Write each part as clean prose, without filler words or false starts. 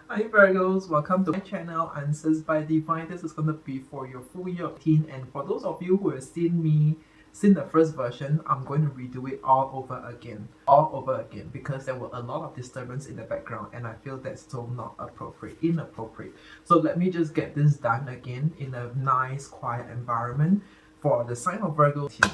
Hi Virgos, welcome to my channel Answers by Divine. This is going to be for your full year of teen, and for those of you who have seen the first version, I'm going to redo it all over again because there were a lot of disturbance in the background and I feel that's so not inappropriate. So let me just get this done again in a nice quiet environment for the sign of Virgo teen.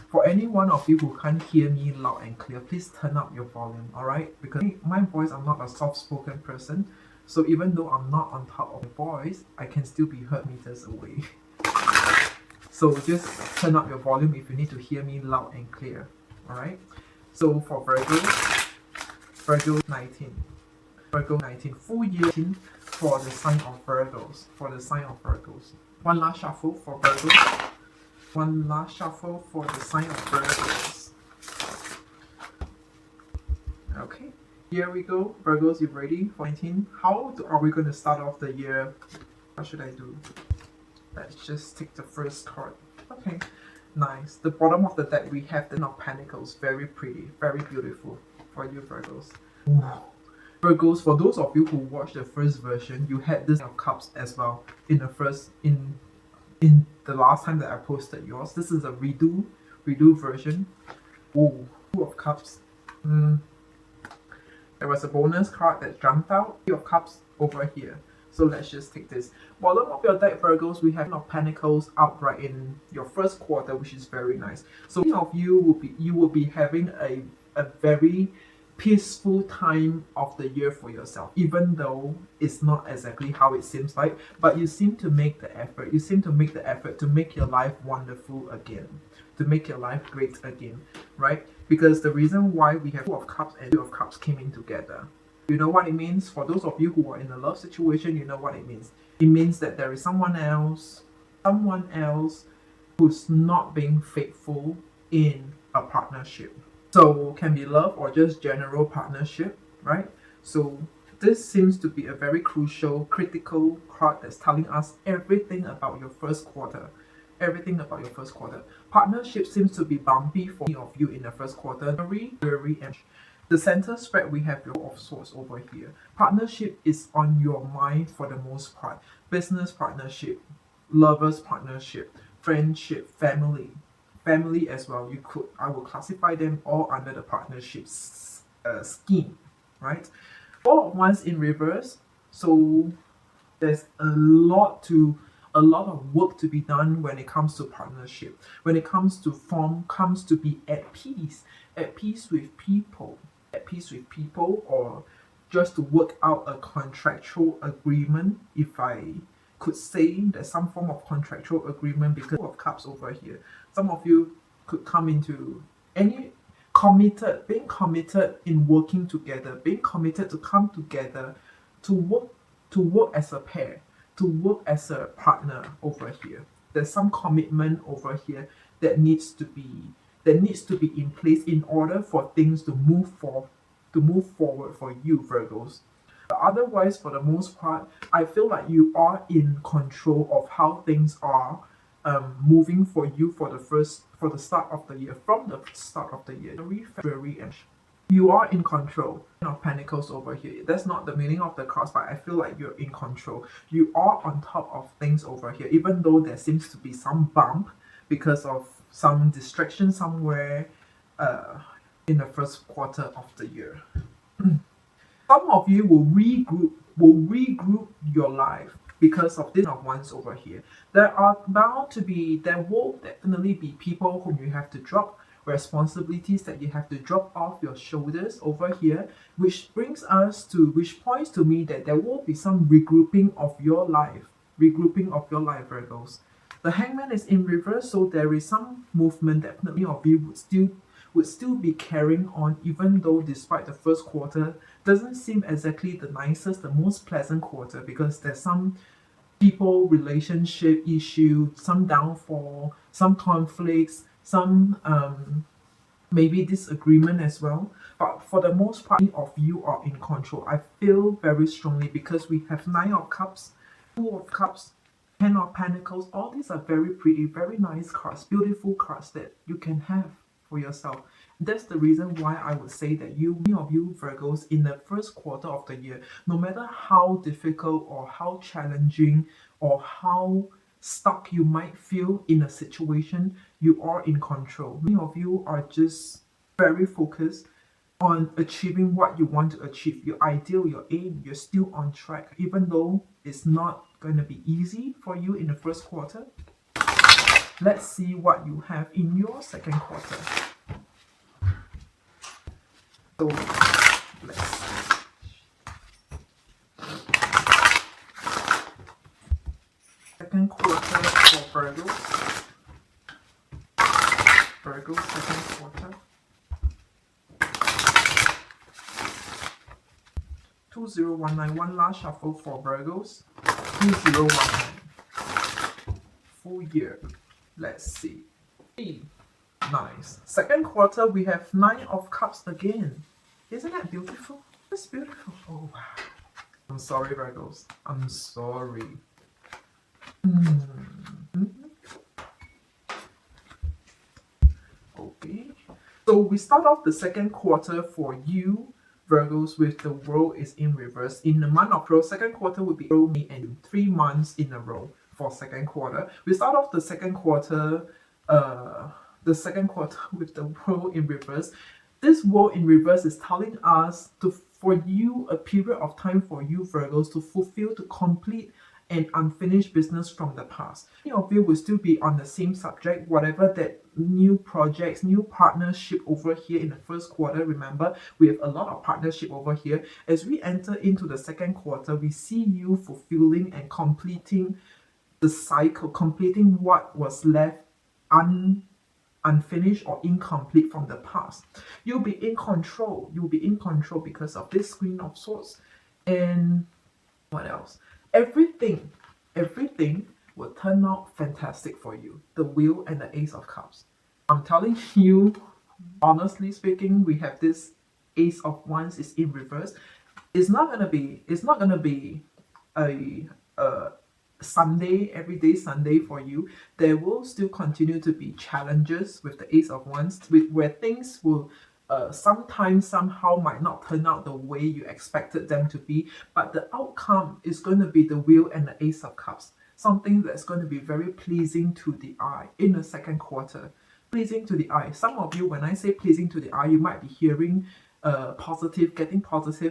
For any one of you who can't hear me loud and clear, please turn up your volume, alright? Because my voice, I'm not a soft-spoken person, so even though I'm not on top of the voice, I can still be heard meters away. So just turn up your volume if you need to hear me loud and clear, alright? So for Virgo 19, full year for the sign of Virgos, One last shuffle for Virgos. One last shuffle for the sign of Virgos. Okay, here we go. Virgos, you ready for 19? How are we going to start off the year? What should I do? Let's just take the first card. Okay, nice. The bottom of the deck, we have the Ten of Pentacles. Very pretty, very beautiful for you, Virgos. Ooh. Virgos, for those of you who watched the first version, you had this of Cups as well in the last time that I posted yours. This is a redo version. Oh, Two of Cups. There was a bonus card that jumped out. Two of Cups over here. So let's just take this. Bottom of your deck, Virgos, we have Ten of Pentacles outright in your first quarter, which is very nice. So many of you will be having a very peaceful time of the year for yourself, even though it's not exactly how it seems like, but you seem to make the effort. You seem to make the effort to make your life wonderful again, to make your life great again, right? Because the reason why we have Two of Cups and Two of Cups came in together, you know what it means? For those of you who are in a love situation, you know what it means. It means that there is someone else who's not being faithful in a partnership. So can be love or just general partnership, right? So this seems to be a very crucial, critical card that's telling us everything about your first quarter. Everything about your first quarter. Partnership seems to be bumpy for many of you in the first quarter. Very and the center spread, we have your of Swords over here. Partnership is on your mind for the most part. Business partnership, lovers partnership, friendship, family as well. I will classify them all under the partnerships scheme, right? Four of Wands in reverse, so there's a lot of work to be done when it comes to partnership, when it comes to be at peace with people, or just to work out a contractual agreement, if I could say there's some form of contractual agreement, because Two of Cups over here. Some of you could come into being committed in working together, being committed to come together to work as a pair, to work as a partner over here. There's some commitment over here that needs to be in place in order for things to move forward for you, Virgos. But otherwise, for the most part, I feel like you are in control of how things are moving for you from the start of the year, February, and you are in control. Ten of Pentacles over here. That's not the meaning of the cards, but I feel like you're in control. You are on top of things over here, even though there seems to be some bump because of some distraction somewhere in the first quarter of the year. Some of you will regroup your life because of this of Wands over here. There will definitely be people whom you have to drop, responsibilities that you have to drop off your shoulders over here, which points to me that there will be some regrouping of your life, Virgos. The Hangman is in reverse, so there is some movement definitely of you would still be carrying on, even though despite the first quarter doesn't seem exactly the nicest, the most pleasant quarter, because there's some relationship issue, some downfall, some conflicts, some maybe disagreement as well. But for the most part, many of you are in control. I feel very strongly because we have Nine of Cups, Two of Cups, Ten of Pentacles. All these are very pretty, very nice cards, beautiful cards that you can have for yourself. That's the reason why I would say that many of you Virgos in the first quarter of the year, no matter how difficult or how challenging or how stuck you might feel in a situation, you are in control. Many of you are just very focused on achieving what you want to achieve, your ideal, your aim. You're still on track, even though it's not going to be easy for you in the first quarter. Let's see what you have in your second quarter. So let's see. Second quarter for Virgos. Virgo second quarter. 20191 last shuffle for Virgos. 2019. Full year. Let's see. Nice. Second quarter, we have 9 of Cups again. Isn't that beautiful? That's beautiful. Oh, wow. I'm sorry, Virgos. I'm sorry. Okay. So we start off the second quarter for you, Virgos, with the world is in reverse. In the month of April, second quarter would be April, May, and 3 months in a row for second quarter. We start off the second quarter with the world in reverse. This world in reverse is telling us for you a period of time for you Virgos to fulfill, to complete an unfinished business from the past. Many of you will still be on the same subject, whatever that new projects, new partnership over here in the first quarter. Remember, we have a lot of partnership over here. As we enter into the second quarter, we see you fulfilling and completing the cycle, completing what was left unfinished or incomplete from the past. You'll be in control. You'll be in control because of this Queen of Swords. And what else? Everything will turn out fantastic for you. The Wheel and the Ace of Cups. I'm telling you, honestly speaking, we have this Ace of Wands is in reverse. It's not gonna be a Sunday, everyday Sunday for you. There will still continue to be challenges with the Ace of Wands, where things will sometimes somehow might not turn out the way you expected them to be, but the outcome is going to be the Wheel and the Ace of Cups. Something that's going to be very pleasing to the eye in the second quarter. Pleasing to the eye. Some of you, when I say pleasing to the eye, you might be hearing getting positive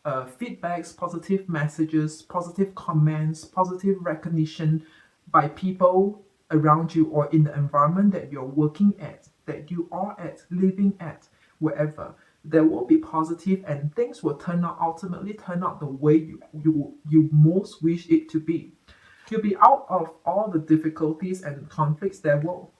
feedbacks, positive messages, positive comments, positive recognition by people around you or in the environment that you're working at, that you are at, living at, wherever. There will be positive and things will ultimately turn out the way you most wish it to be. You'll be out of all the difficulties and conflicts. There will.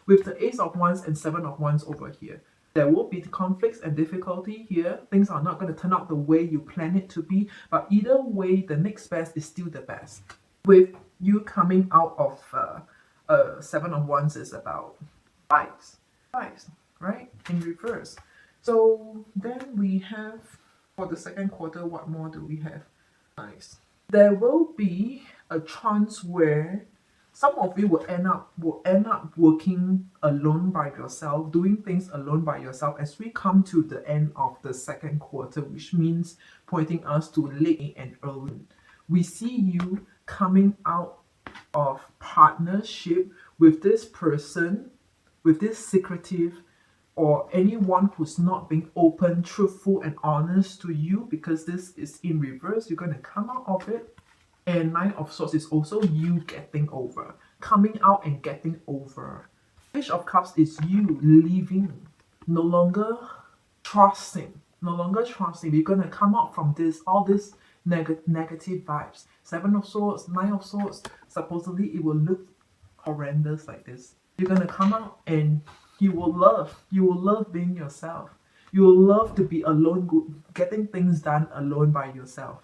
With the Ace of Wands and 7 of Wands over here. There will be conflicts and difficulty here. Things are not going to turn out the way you plan it to be. But either way, the next best is still the best. With you coming out of 7 of Wands is about vibes, right? In reverse. So then we have, for the second quarter, what more do we have? Nice. There will be a chance where some of you will end up working alone by yourself, doing things alone by yourself as we come to the end of the second quarter, which means pointing us to late and early. We see you coming out of partnership with this person, with this secretive, or anyone who's not being open, truthful, and honest to you, because this is in reverse. You're going to come out of it. And 9 of Swords is also you getting over, coming out and getting over. Page of Cups is you leaving, no longer trusting. You're going to come out from all this negative vibes. 7 of Swords, 9 of Swords, supposedly it will look horrendous like this. You're going to come out and you will love being yourself. You will love to be alone, getting things done alone by yourself.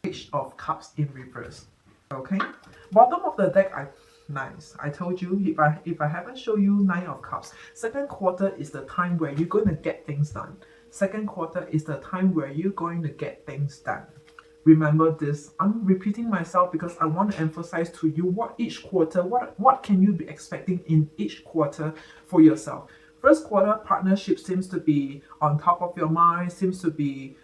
Page of Cups in reverse. Okay, bottom of the deck, nice. I told you, if I haven't shown you 9 of Cups, second quarter is the time where you're going to get things done. Second quarter is the time where you're going to get things done. Remember this. I'm repeating myself because I want to emphasize to you what each quarter, what can you be expecting in each quarter for yourself. First quarter partnership seems to be on top of your mind, seems to be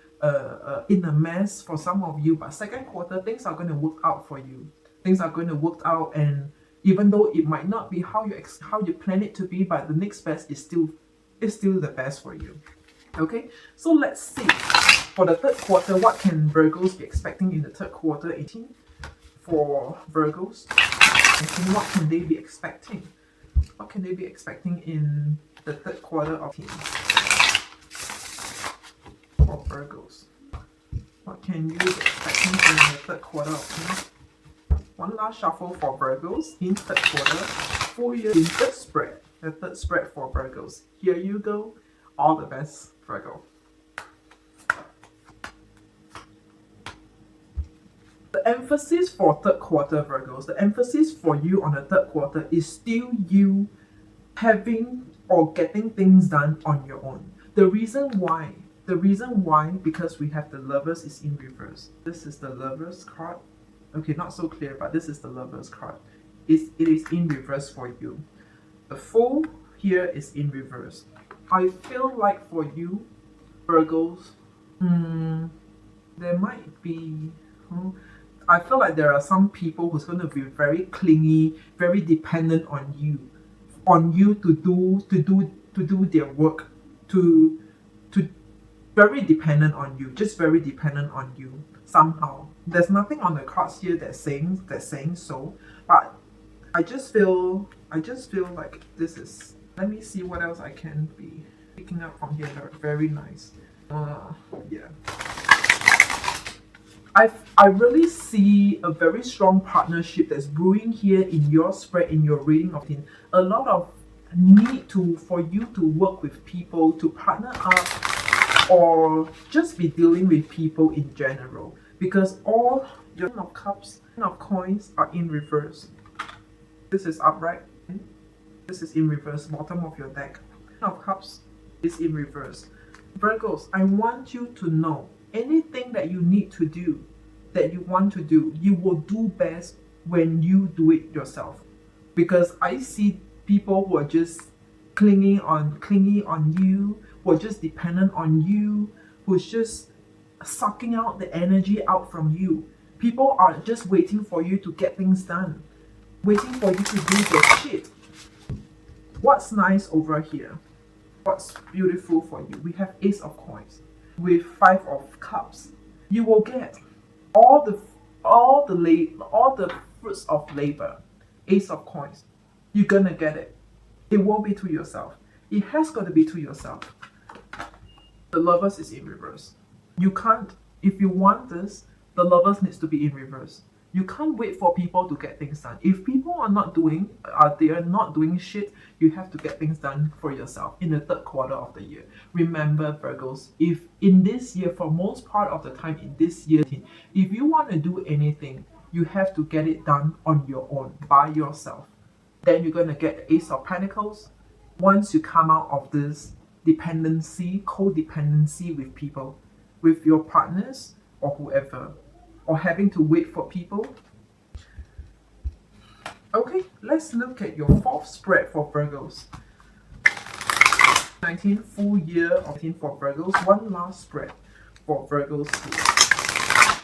in a mess for some of you, but second quarter things are going to work out for you. Things are going to work out, and even though it might not be how you plan it to be, but the next best is still the best for you. Okay, so let's see for the third quarter, what can Virgos be expecting in the third quarter 18 for Virgos? And what can they be expecting? What can they be expecting in the third quarter of 18 for Virgos? What can you be expecting in the third quarter of 18? One last shuffle for Virgos in third quarter. Full year in third spread. The third spread for Virgos. Here you go. All the best, Virgo. The emphasis for third quarter Virgos, the emphasis for you on the third quarter is still you having or getting things done on your own. The reason why, because we have the Lovers is in reverse. This is the Lovers card. Okay, not so clear, but this is the Lovers card. It is in reverse for you. The Fool here is in reverse. I feel like for you, Virgos, there might be... I feel like there are some people who's going to be very clingy, very dependent on you to do their work, to very dependent on you, just very dependent on you somehow. There's nothing on the cards here that's saying so, but I just feel like this is. Let me see what else I can be picking up from here. Very nice. Yeah. I really see a very strong partnership that's brewing here in your spread, in your reading of it. A lot of need for you to work with people, to partner up, or just be dealing with people in general. Because all your Queen of Cups and of Coins are in reverse. This is upright. This is in reverse, bottom of your deck. Queen of Cups is in reverse. Virgos, I want you to know, anything that you need to do, that you want to do, you will do best when you do it yourself. Because I see people who are just clinging on you, who are just dependent on you, who's just sucking out the energy out from you. People are just waiting for you to get things done, waiting for you to do your shit. What's nice over here? What's beautiful for you? We have Ace of Coins with 5 of Cups. You will get all the fruits of labor. Ace of Coins. You're gonna get it. It won't be to yourself. It has got to be to yourself. The Lovers is in reverse. You can't, if you want this, the Lovers needs to be in reverse. You can't wait for people to get things done. If people are not doing shit, you have to get things done for yourself in the third quarter of the year. Remember, Virgos, if in this year, for most part of the time in this year, if you want to do anything, you have to get it done on your own, by yourself. Then you're going to get the Ace of Pentacles. Once you come out of this dependency, codependency with people, with your partners or whoever, or having to wait for people. Okay, let's look at your fourth spread for Virgos. 19 full year of 18 for Virgos. One last spread for Virgos here.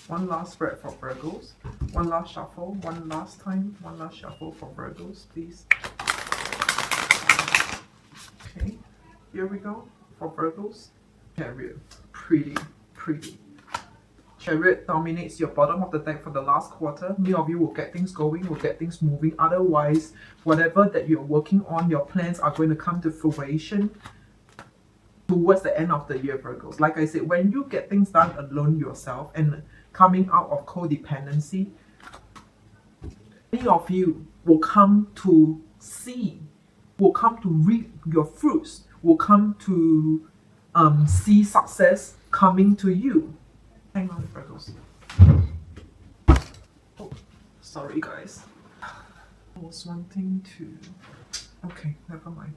One last spread for Virgos. One last shuffle. One last shuffle for Virgos, please. Okay, here we go for Virgos. Chariot, pretty. Chariot dominates your bottom of the deck for the last quarter. Many of you will get things going, will get things moving. Otherwise, whatever that you're working on, your plans are going to come to fruition towards the end of the year, Virgos. Like I said, when you get things done alone yourself and coming out of codependency, many of you will come to see, will come to reap your fruits, will come to see success coming to you. Hang on, Virgos. Oh, sorry, guys. I was wanting to... Okay, never mind.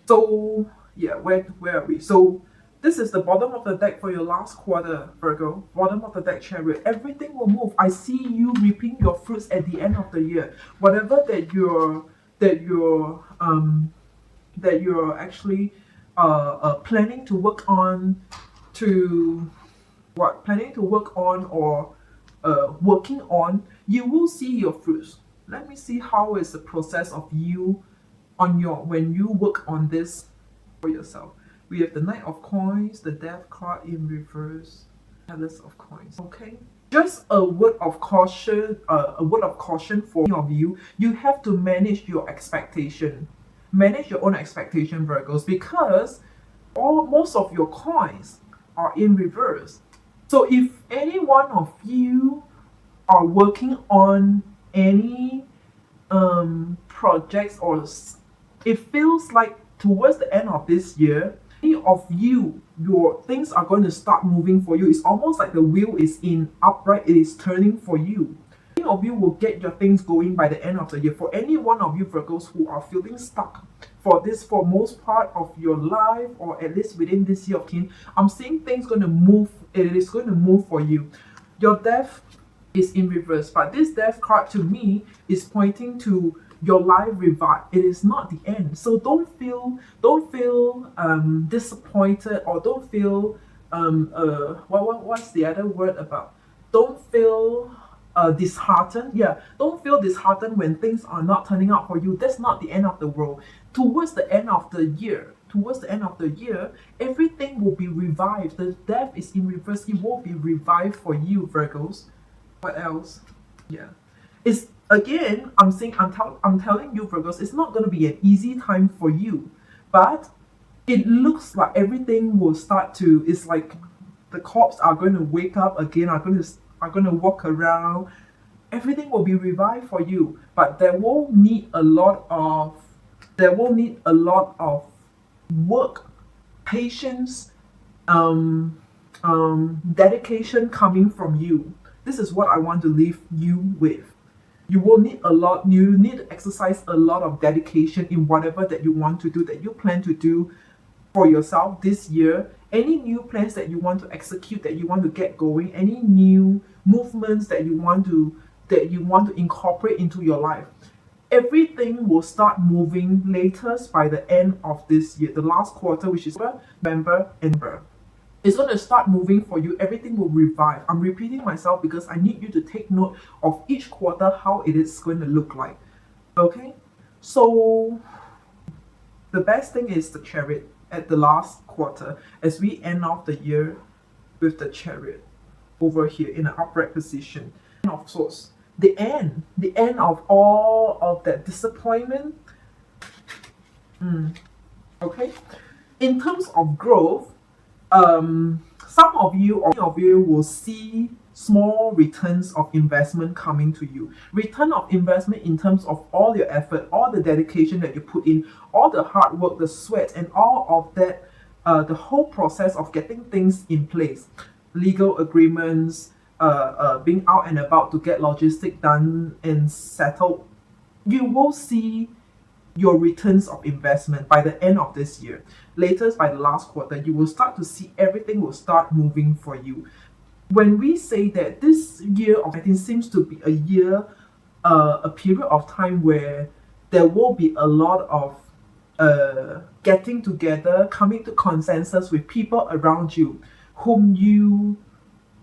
So, yeah, where are we? So, this is the bottom of the deck for your last quarter, Virgo. Bottom of the deck, Chariot. Everything will move. I see you reaping your fruits at the end of the year. Whatever that you're that you're actually planning to work on, or working on, you will see your fruits. Let me see how is the process of you when you work on this for yourself. We have the Knight of Coins, the Death card in reverse, Palace of Coins. Okay, just a word of caution. For any of you. You have to manage your expectation. Manage your own expectation, Virgos, because most of your coins are in reverse. So if any one of you are working on any projects, or it feels like towards the end of this year, any of you, your things are going to start moving for you. It's almost like the wheel is in upright, it is turning for you. Many of you will get your things going by the end of the year. For any one of you Virgos who are feeling stuck for most part of your life, or at least within this year of teen, I'm seeing things going to move. It is going to move for you. Your Death is in reverse, but this Death card to me is pointing to your life revive. It is not the end. So don't feel disappointed, or don't feel what's the other word about? Don't feel disheartened. Yeah, don't feel disheartened when things are not turning out for you. That's not the end of the world. Towards the end of the year, everything will be revived. The Death is in reverse. It will be revived for you, Virgos. What else? Yeah, it's again. I'm telling you, Virgos, it's not going to be an easy time for you, but it looks like everything will start to. It's like the cops are going to wake up again. Are going to walk around. Everything will be revived for you, but there will need a lot of work, patience, dedication coming from you. This is what I want to leave you with. You need to exercise a lot of dedication in whatever that you want to do, that you plan to do for yourself this year. Any new plans that you want to execute, that you want to get going, any new movements that you want to incorporate into your life, everything will start moving latest by the end of this year, the last quarter, which is November and December. It's going to start moving for you. Everything will revive. I'm repeating myself because I need you to take note of each quarter, how it is going to look like. Okay, so the best thing is the Chariot at the last quarter, as we end off the year with the Chariot over here in an upright position. And of sorts, the end of all of that disappointment. Okay, in terms of growth, some of you or many of you will see small returns of investment coming to you. Return of investment in terms of all your effort, all the dedication that you put in, all the hard work, the sweat, and all of that, the whole process of getting things in place, legal agreements, being out and about to get logistics done and settled. You will see your returns of investment by the end of this year. Latest by the last quarter, you will start to see everything will start moving for you. When we say that this year of 19 seems to be a period of time where there will be a lot of getting together, coming to consensus with people around you whom you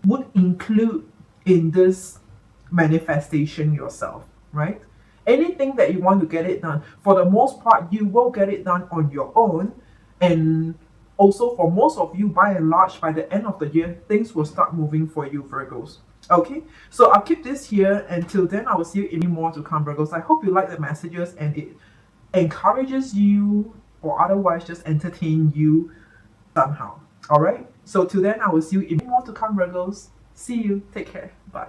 would include in this manifestation yourself, right? Anything that you want to get it done, for the most part, you will get it done on your own. And also for most of you, by and large, by the end of the year, things will start moving for you, Virgos. Okay, so I'll keep this here. Until then, I will see you in more to come, Virgos. I hope you like the messages and it encourages you, or otherwise just entertain you somehow. All right, so till then, I will see you in more to come, Virgos. See you. Take care. Bye.